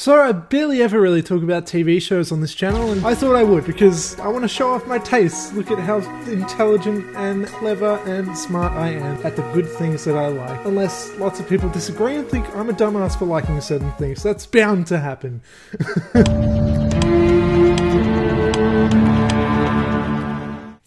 So I barely ever really talk about TV shows on this channel, and I thought I would because I want to show off my tastes. Look at how intelligent and clever and smart I am at the good things that I like. Unless lots of people disagree and think I'm a dumbass for liking certain things. That's bound to happen.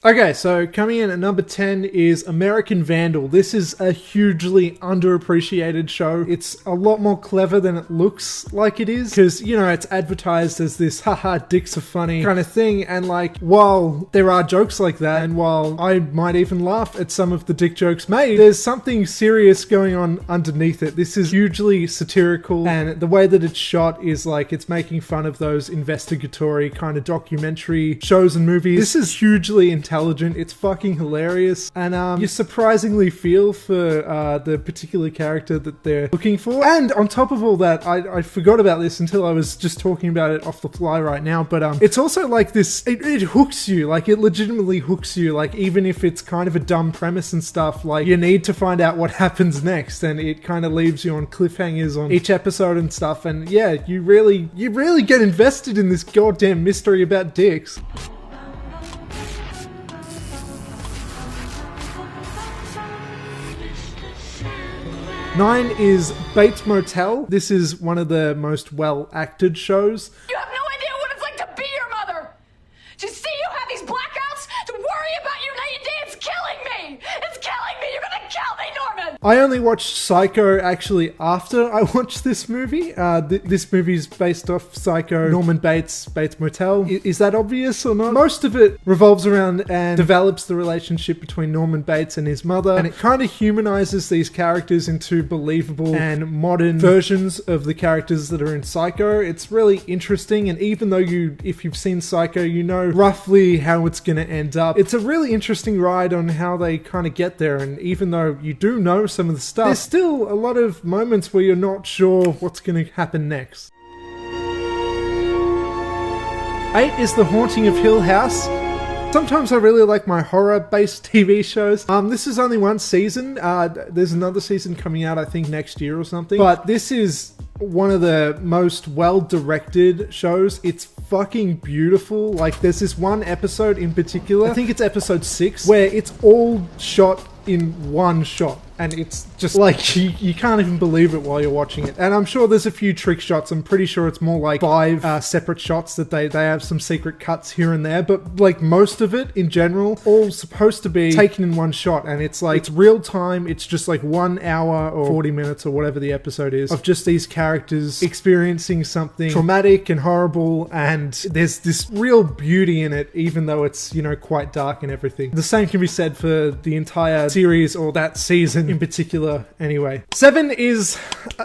Okay, so coming in at number 10 is American Vandal. This is a hugely underappreciated show. It's a lot more clever than it looks like it is, because, you know, it's advertised as this haha, dicks are funny kind of thing, and like, while there are jokes like that, and while I might even laugh at some of the dick jokes made, there's something serious going on underneath it. This is hugely satirical, and the way that it's shot is like, it's making fun of those investigatory kind of documentary shows and movies. This is hugely intelligent, it's fucking hilarious, and you surprisingly feel for the particular character that they're looking for. And on top of all that, I forgot about this until I was just talking about it off the fly right now, but it's also like this, it hooks you, like it legitimately hooks you, like even if it's kind of a dumb premise and stuff, like you need to find out what happens next, and it kind of leaves you on cliffhangers on each episode and stuff, and yeah, you really get invested in this goddamn mystery about dicks. Nine is Bates Motel. This is one of the most well-acted shows. You have no idea what it's like to be your mother! To see you have these blackouts, to worry about you night and day, it's killing me! It's killing me! You're gonna kill me, Norman! I only watched Psycho actually after I watched this movie. This movie's based off Psycho, Norman Bates, Bates Motel. Is that obvious or not? Most of it revolves around and develops the relationship between Norman Bates and his mother, and it kind of humanizes these characters into believable and modern versions of the characters that are in Psycho. It's really interesting, and even though if you've seen Psycho, you know roughly how it's going to end up. It's a really interesting ride on how they kind of get there, and even though you do know some of the stuff, there's still a lot of moments where you're not sure what's going to happen next. 8 is The Haunting of Hill House. Sometimes I really like my horror-based TV shows. This is only one season. There's another season coming out, I think, next year or something. But this is one of the most well-directed shows. It's fucking beautiful. Like, there's this one episode in particular, I think it's episode 6, where it's all shot in one shot. And it's just like, you can't even believe it while you're watching it. And I'm sure there's a few trick shots. I'm pretty sure it's more like 5 separate shots that they have some secret cuts here and there. But like most of it in general, all supposed to be taken in one shot. And it's like, it's real time. It's just like 1 hour or 40 minutes or whatever the episode is of just these characters experiencing something traumatic and horrible. And there's this real beauty in it, even though it's, you know, quite dark and everything. The same can be said for the entire series or that season in particular anyway. 7 is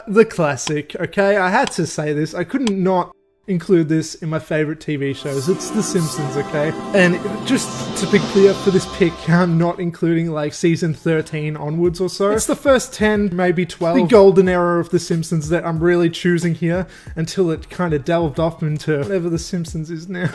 the classic, okay? I had to say this. I couldn't not include this in my favorite TV shows. It's The Simpsons, okay? And just to be clear for this pick, I'm not including like season 13 onwards or so. It's the first 10, maybe 12, the golden era of The Simpsons that I'm really choosing here until it kind of delved off into whatever The Simpsons is now.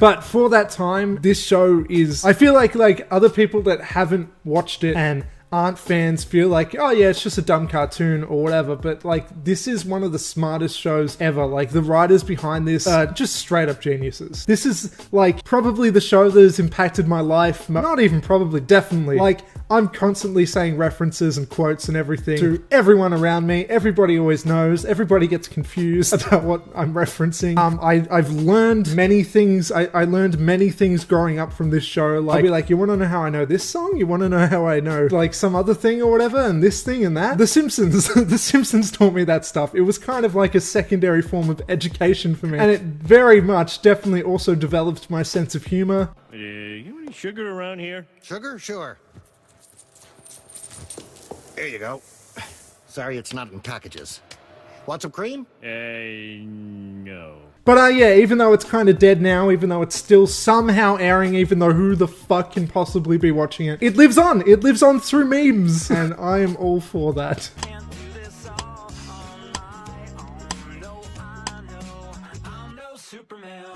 But for that time, this show is, I feel like other people that haven't watched it and aren't fans feel like, oh yeah, it's just a dumb cartoon or whatever, but like, this is one of the smartest shows ever. Like, the writers behind this are just straight up geniuses. This is like probably the show that has impacted my life, not even probably, definitely. Like, I'm constantly saying references and quotes and everything to everyone around me. Everybody always knows. Everybody gets confused about what I'm referencing. I've learned many things. I learned many things growing up from this show. Like, I'll be like, you want to know how I know this song? You want to know how I know like some other thing or whatever, and this thing and that? The Simpsons. The Simpsons taught me that stuff. It was kind of like a secondary form of education for me, and it very much definitely also developed my sense of humor. You got any sugar around here? Sugar? Sure. Here you go. Sorry it's not in packages. Want some cream? No. But yeah, even though it's kind of dead now, even though it's still somehow airing, even though who the fuck can possibly be watching it, it lives on. It lives on through memes, and I am all for that.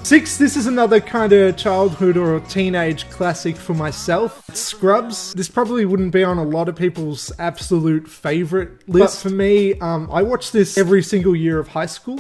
6, this is another kind of childhood or teenage classic for myself. Scrubs. This probably wouldn't be on a lot of people's absolute favorite list. But for me, I watched this every single year of high school.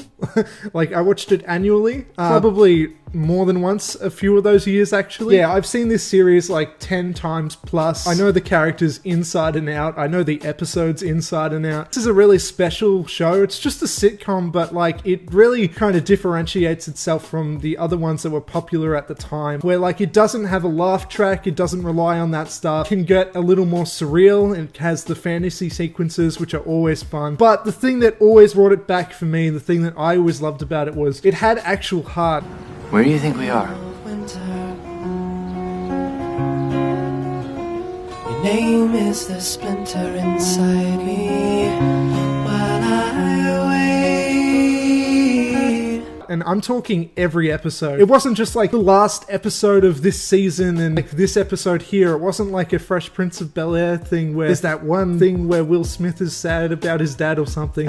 Like, I watched it annually. Probably more than once, a few of those years actually. Yeah, I've seen this series like 10 times plus. I know the characters inside and out. I know the episodes inside and out. This is a really special show. It's just a sitcom, but like it really kind of differentiates itself from the other ones that were popular at the time, where like it doesn't have a laugh track, it doesn't rely on that stuff. It can get a little more surreal, and it has the fantasy sequences, which are always fun. But the thing that always brought it back for me, the thing that I always loved about it, was it had actual heart. Where do you think we are? Your name is the splinter inside me while I wait. And I'm talking every episode. It wasn't just like the last episode of this season and like this episode here. It wasn't like a Fresh Prince of Bel-Air thing where there's that one thing where Will Smith is sad about his dad or something.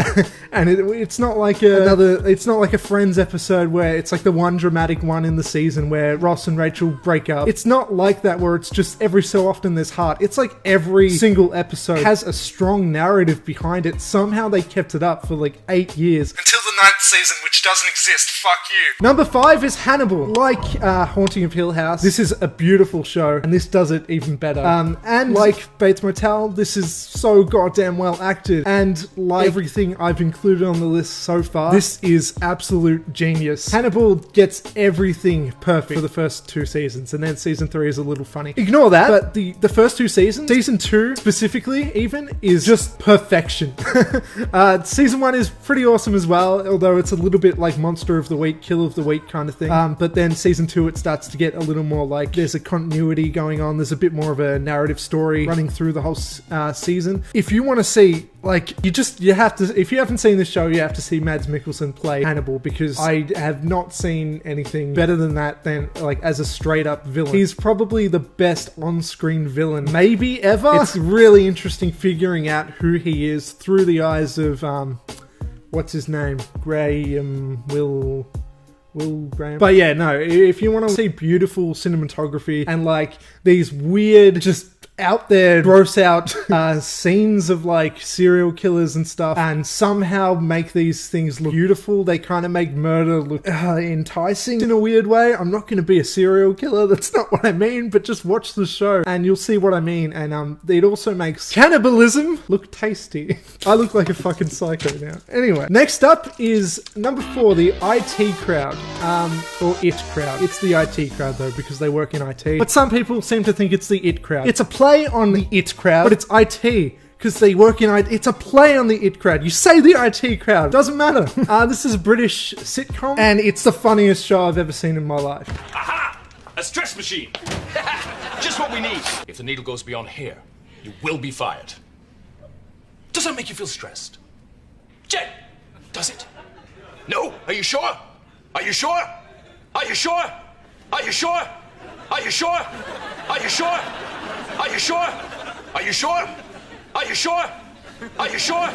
And it's not like it's not like a Friends episode where it's like the one dramatic one in the season where Ross and Rachel break up. It's not like that where it's just every so often there's heart. It's like every single episode has a strong narrative behind it. Somehow they kept it up for like 8 years. Until the 9th season, which doesn't exist. Fuck you. Number 5 is Hannibal. Like Haunting of Hill House, this is a beautiful show, and this does it even better. And like Bates Motel, this is so goddamn well acted. And like everything I've included on the list so far, this is absolute genius. Hannibal gets everything perfect for the first 2 seasons, and then season 3 is a little funny. Ignore that, but the first 2 seasons, season 2 specifically even, is just perfection. Season 1 is pretty awesome as well, although it's a little bit like Monster of the Week, Kill of the Week kind of thing. But then season 2, it starts to get a little more like there's a continuity going on. There's a bit more of a narrative story running through the whole season. If you want to see, like, you have to, if you haven't seen this show, you have to see Mads Mikkelsen play Hannibal, because I have not seen anything better than that, than like as a straight up villain. He's probably the best on-screen villain maybe ever. It's really interesting figuring out who he is through the eyes of what's his name? Will Graham. But yeah, no, if you want to see beautiful cinematography and like these weird, just out there, gross out scenes of like serial killers and stuff, and somehow make these things look beautiful, they kind of make murder look enticing in a weird way. I'm not going to be a serial killer, that's not what I mean, but just watch the show and you'll see what I mean. And it also makes cannibalism look tasty. I look like a fucking psycho now. Anyway, next up is number 4, the IT crowd, or IT crowd. It's the IT crowd though, because they work in IT, but some people seem to think it's the IT crowd. It's a play on the IT crowd, but it's IT because they work in IT. It's a play on the IT crowd. You say the IT crowd, doesn't matter. This is a British sitcom, and it's the funniest show I've ever seen in my life. Aha! A stress machine. Just what we need. If the needle goes beyond here, you will be fired. Does that make you feel stressed? Jen, does it? No? Are you sure? Are you sure? Are you sure? Are you sure? Are you sure? Are you sure? Are you sure? Are you sure? Are you sure? Are you sure?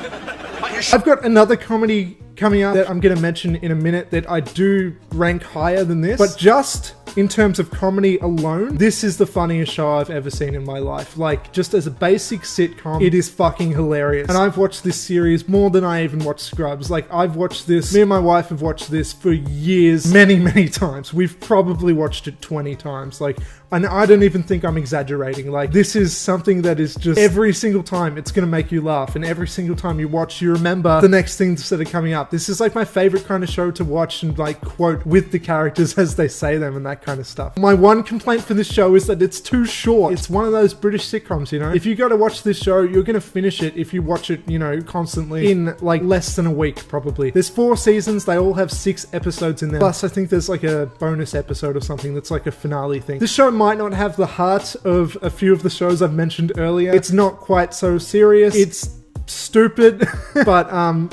Are you sure? I've got another comedy coming up that I'm going to mention in a minute that I do rank higher than this, but just in terms of comedy alone, this is the funniest show I've ever seen in my life. Like, just as a basic sitcom, it is fucking hilarious. And I've watched this series more than I even watched Scrubs. Like, I've watched this, me and my wife have watched this for years, many, many times. We've probably watched it 20 times. Like, and I don't even think I'm exaggerating. Like, this is something that is just, every single time it's gonna make you laugh, and every single time you watch, you remember the next things that are coming up. This is like my favorite kind of show to watch and like quote with the characters as they say them and that kind of stuff. My one complaint for this show is that it's too short. It's one of those British sitcoms, you know? If you go to watch this show, you're gonna finish it if you watch it, you know, constantly in like less than a week, probably. There's 4 seasons, they all have 6 episodes in them. Plus, I think there's like a bonus episode or something that's like a finale thing. This show might not have the heart of a few of the shows I've mentioned earlier. It's not quite so serious. It's stupid, but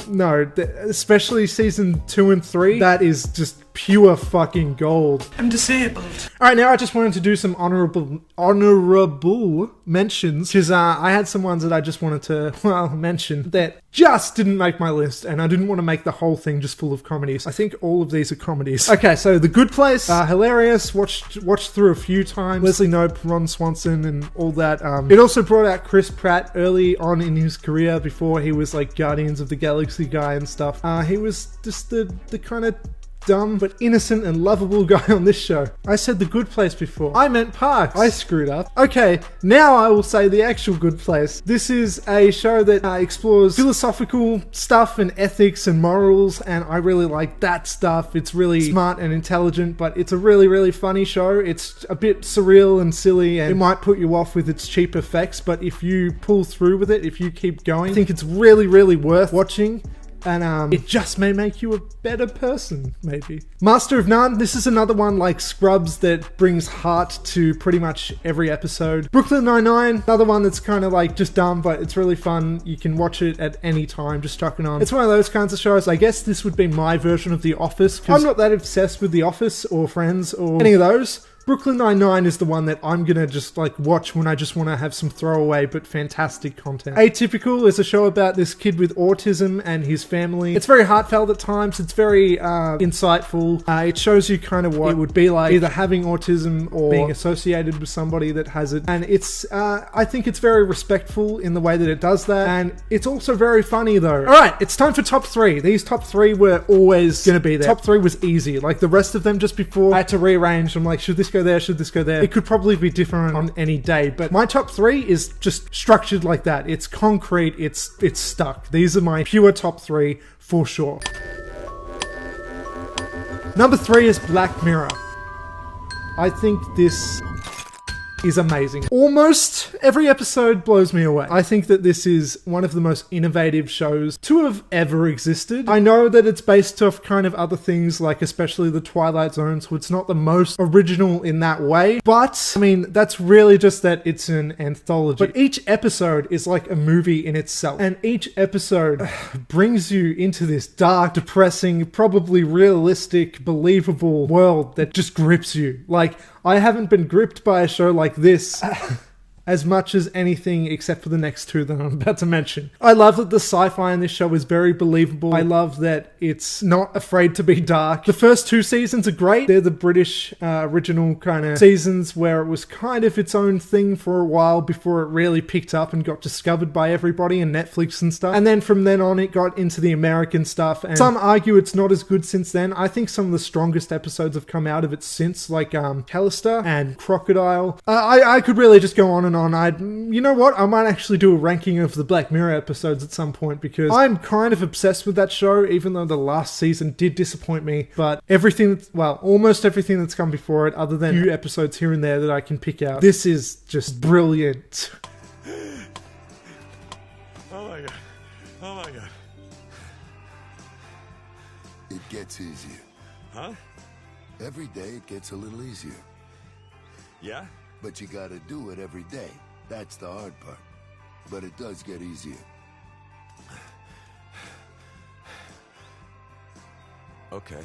no, especially season 2 and 3, that is just pure fucking gold. I'm disabled. Alright, now I just wanted to do some honorable mentions, because I had some ones that I just wanted to, well, mention that just didn't make my list, and I didn't want to make the whole thing just full of comedies. I think all of these are comedies. Okay, so The Good Place, hilarious, watched through a few times. Leslie Knope, Ron Swanson, and all that. It also brought out Chris Pratt early on in his career before he was like Guardians of the Galaxy guy and stuff. He was just the kind of dumb but innocent and lovable guy on this show. I said The Good Place before. I meant Parks. I screwed up. Okay, now I will say the actual Good Place. This is a show that explores philosophical stuff and ethics and morals, and I really like that stuff. It's really smart and intelligent, but it's a really, really funny show. It's a bit surreal and silly, and it might put you off with its cheap effects, but if you pull through with it, if you keep going, I think it's really, really worth watching. And it just may make you a better person, maybe. Master of None, this is another one like Scrubs that brings heart to pretty much every episode. Brooklyn Nine-Nine, another one that's kind of like just dumb, but it's really fun. You can watch it at any time, just chuck it on. It's one of those kinds of shows. I guess this would be my version of The Office, because I'm not that obsessed with The Office or Friends or any of those. Brooklyn Nine-Nine is the one that I'm gonna just like watch when I just want to have some throwaway but fantastic content. Atypical is a show about this kid with autism and his family. It's very heartfelt at times. It's very insightful. It shows you kind of what it would be like either having autism or being associated with somebody that has it. And it's, I think it's very respectful in the way that it does that. And it's also very funny though. Alright, it's time for top 3. These top 3 were always gonna be there. Top 3 was easy. Like the rest of them just before I had to rearrange. I'm like, should this go there? Should this go there? It could probably be different on any day, but my top 3 is just structured like that. It's concrete. It's stuck. These are my pure top 3 for sure. Number 3 is Black Mirror. I think this is amazing. Almost every episode blows me away. I think that this is one of the most innovative shows to have ever existed. I know that it's based off kind of other things, like especially the Twilight Zone, so it's not the most original in that way, but I mean, that's really just that it's an anthology. But each episode is like a movie in itself, and each episode brings you into this dark, depressing, probably realistic, believable world that just grips you. Like, I haven't been gripped by a show like this as much as anything except for the next 2 that I'm about to mention. I love that the sci-fi in this show is very believable. I love that it's not afraid to be dark. The first 2 seasons are great. They're the British original kind of seasons where it was kind of its own thing for a while before it really picked up and got discovered by everybody and Netflix and stuff. And then from then on it got into the American stuff, and some argue it's not as good since then. I think some of the strongest episodes have come out of it since, like Callister and Crocodile. I could really just go on and on. You know what? I might actually do a ranking of the Black Mirror episodes at some point, because I'm kind of obsessed with that show, even though the last season did disappoint me. But everything, well, almost everything that's come before it, other than a few episodes here and there that I can pick out, this is just brilliant. Oh my god. Oh my god. It gets easier. Huh? Every day it gets a little easier. Yeah? But you gotta do it every day. That's the hard part. But it does get easier. Okay.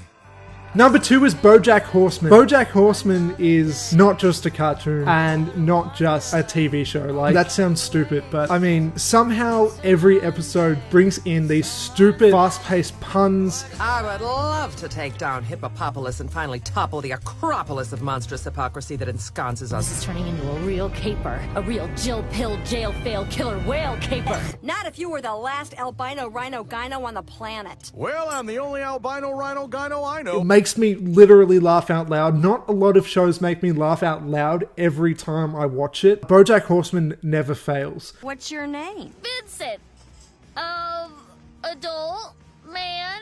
Number 2 is Bojack Horseman. Bojack Horseman is not just a cartoon and not just a TV show. Like, that sounds stupid, but I mean, somehow every episode brings in these stupid, fast-paced puns. I would love to take down Hippopopolis and finally topple the acropolis of monstrous hypocrisy that ensconces us. This is turning into a real caper. A real Jill Pill, jail fail, killer whale caper. Not if you were the last albino rhino gyno on the planet. Well, I'm the only albino rhino gyno I know. It makes me literally laugh out loud. Not a lot of shows make me laugh out loud every time I watch it. Bojack Horseman never fails. What's your name? Vincent. Adult man.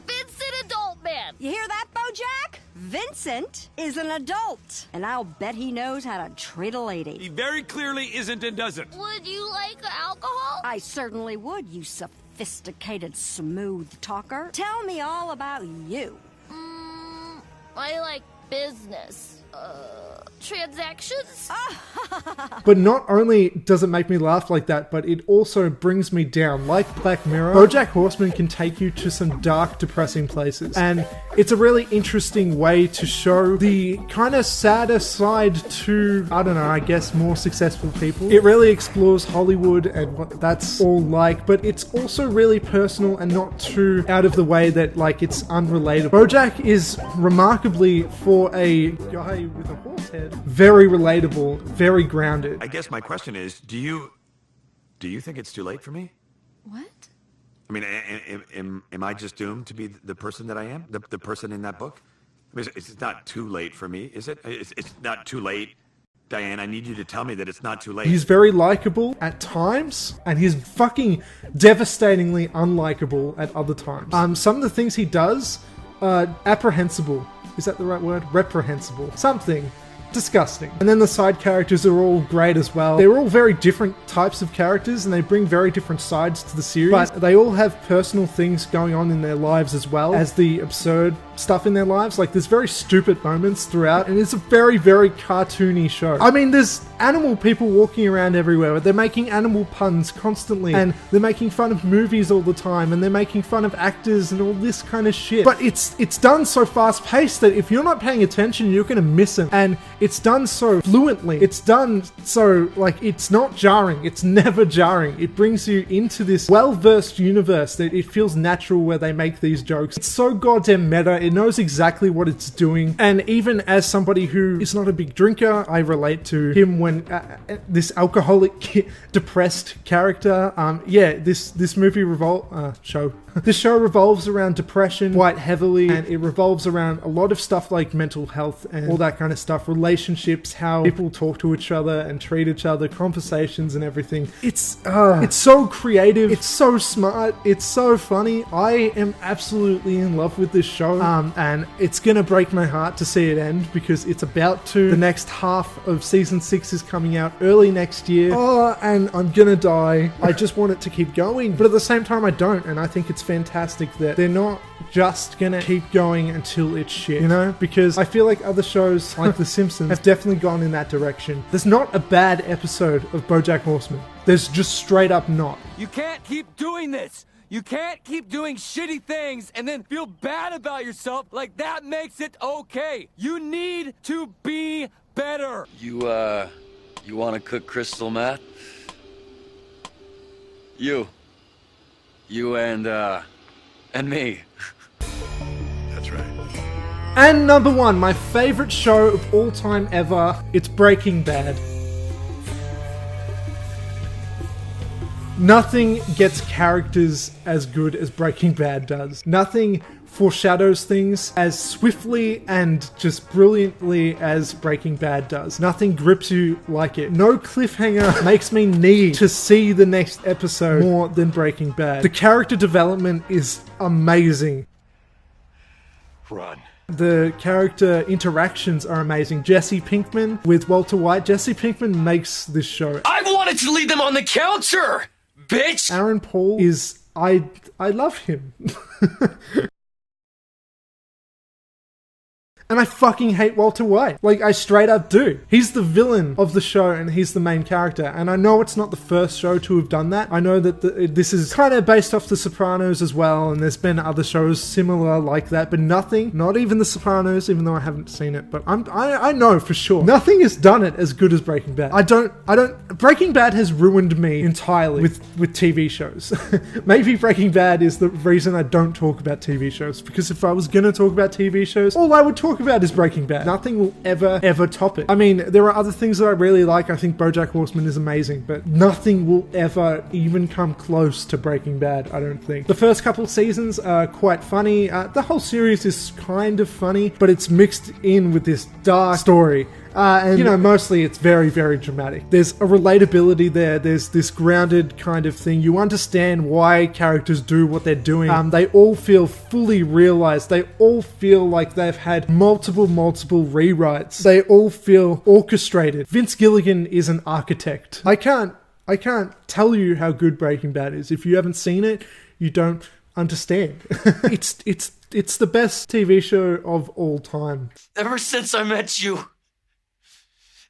Vincent Adult Man. You hear that, Bojack? Vincent is an adult, and I'll bet he knows how to treat a lady. He very clearly isn't and doesn't. Would you like alcohol? I certainly would, you sophisticated, smooth talker. Tell me all about you. I like business. Transactions? But not only does it make me laugh like that, but it also brings me down. Like Black Mirror, Bojack Horseman can take you to some dark, depressing places. And it's a really interesting way to show the kind of sadder side to, I don't know, I guess more successful people. It really explores Hollywood and what that's all like, but it's also really personal and not too out of the way that, like, it's unrelatable. Bojack is remarkably, for a guy with a horse head, very relatable, very grounded. I guess my question is, do you think it's too late for me? What? I mean, am I just doomed to be the person that I am? The person in that book? I mean, it's not too late for me, is it? It's not too late. Diane, I need you to tell me that it's not too late. He's very likable at times, and he's fucking devastatingly unlikable at other times. Some of the things he does are apprehensible. Is that the right word? Reprehensible. Something. Disgusting. And then the side characters are all great as well. They're all very different types of characters and they bring very different sides to the series, but they all have personal things going on in their lives as well as the absurd stuff in their lives. Like, there's very stupid moments throughout, and it's a very, very cartoony show. I mean, there's animal people walking around everywhere, but they're making animal puns constantly, and they're making fun of movies all the time, and they're making fun of actors and all this kind of shit. But it's done so fast-paced that if you're not paying attention, you're gonna miss them. And it's done so fluently. It's done so, like, it's not jarring. It's never jarring. It brings you into this well-versed universe that it feels natural where they make these jokes. It's so goddamn meta. It knows exactly what it's doing. And even as somebody who is not a big drinker, I relate to him when this alcoholic, depressed character. This movie This show revolves around depression quite heavily, and it revolves around a lot of stuff like mental health and all that kind of stuff, relationships, how people talk to each other and treat each other, conversations and everything. It's so creative, it's so smart, it's so funny. I am absolutely in love with this show, and it's gonna break my heart to see it end because it's about to. The next half of season 6 is coming out early next year. And I'm gonna die. I just want it to keep going, but at the same time I don't, and I think it's fantastic that they're not just gonna keep going until it's shit, you know? Because I feel like other shows like The Simpsons have definitely gone in that direction. There's not a bad episode of Bojack Horseman. There's just straight up not. You can't keep doing this! You can't keep doing shitty things and then feel bad about yourself like that makes it okay. You need to be better. You want to cook crystal meth? You and me. That's right. And number 1, my favorite show of all time ever, it's Breaking Bad. Nothing gets characters as good as Breaking Bad does. Nothing foreshadows things as swiftly and just brilliantly as Breaking Bad does. Nothing grips you like it. No cliffhanger makes me need to see the next episode more than Breaking Bad. The character development is amazing. Run. The character interactions are amazing. Jesse Pinkman with Walter White. Jesse Pinkman makes this show. I wanted to leave them on the counter, bitch! Aaron Paul is... I love him. And I fucking hate Walter White. Like, I straight up do. He's the villain of the show and he's the main character. And I know it's not the first show to have done that. I know that this is kind of based off The Sopranos as well. And there's been other shows similar like that. But nothing, not even The Sopranos, even though I haven't seen it. But I know for sure. Nothing has done it as good as Breaking Bad. Breaking Bad has ruined me entirely with TV shows. Maybe Breaking Bad is the reason I don't talk about TV shows. Because if I was going to talk about TV shows, all I would talk about is Breaking Bad. Nothing will ever top it. I mean, there are other things that I really like. I think Bojack Horseman is amazing, but nothing will ever even come close to Breaking Bad, I don't think. The first couple seasons are quite funny. The whole series is kind of funny, but it's mixed in with this dark story. And, you know, mostly it's very, very dramatic. There's a relatability there. There's this grounded kind of thing. You understand why characters do what they're doing. They all feel fully realized. They all feel like they've had multiple rewrites. They all feel orchestrated. Vince Gilligan is an architect. I can't tell you how good Breaking Bad is. If you haven't seen it, you don't understand. It's the best TV show of all time. Ever since I met you,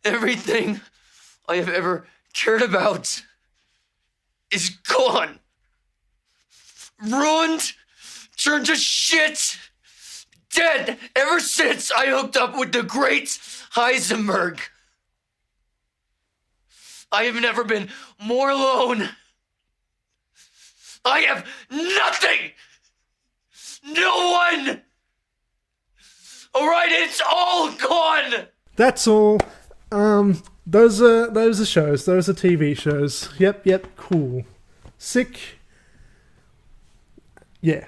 Everything I have ever cared about is gone. Ruined, turned to shit, dead ever since I hooked up with the great Heisenberg. I have never been more alone. I have nothing. No one. All right, it's all gone. That's all. Those are shows. Those are TV shows. Yep, cool. Sick. Yeah.